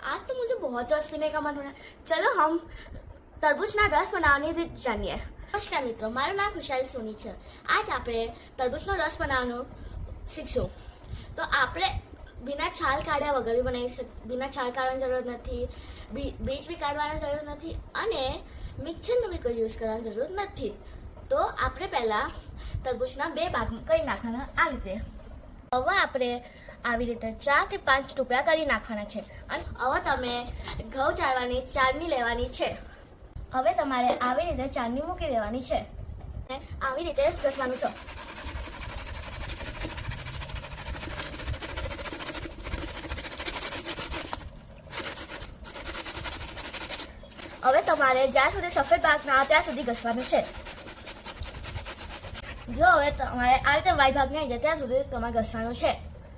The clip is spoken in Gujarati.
आज तो मुझे बहुत रस पीने का मन हो रहा है। चलो हम તરબૂચના રસ બનાવવાની રીત જાણીએ। નમસ્કાર મિત્રો, મારું નામ ખુશાલી સોની છે। આજ આપણે તરબૂચનો રસ બનાવવાનું શીખશું। તો આપણે बिना छाल काढ़्या वगर भी बनावी શકીએ। बिना छाल काढ़વાની જરૂર નથી, બીજ બી કાઢવાની જરૂર નથી અને મિક્સરનો બી કોઈ યુઝ કરવાની જરૂર નથી। તો આપણે પહેલા તરબૂચના બે ભાગ કરી નાખવાના આ રીતે। હવે આપણે આવી રીતે 4 કે 5 ટુકડા કરી નાખવાના છે અને હવે તમે ઘઉં ચાળવાની ચાળણી લેવાની છે। હવે તમારે આવી રીતે ચાળણી મૂકી દેવાની છે અને આવી રીતે ઘસવાનું છે। હવે તમારે જ્યાં સુધી સફેદ ભાગ ના આવે ત્યાં સુધી ઘસવાનું છે। જો હવે તમારે આ રીતે વ્હાઈટ ભાગ નહીં જાય ત્યાં સુધી તમારે ઘસવાનું છે।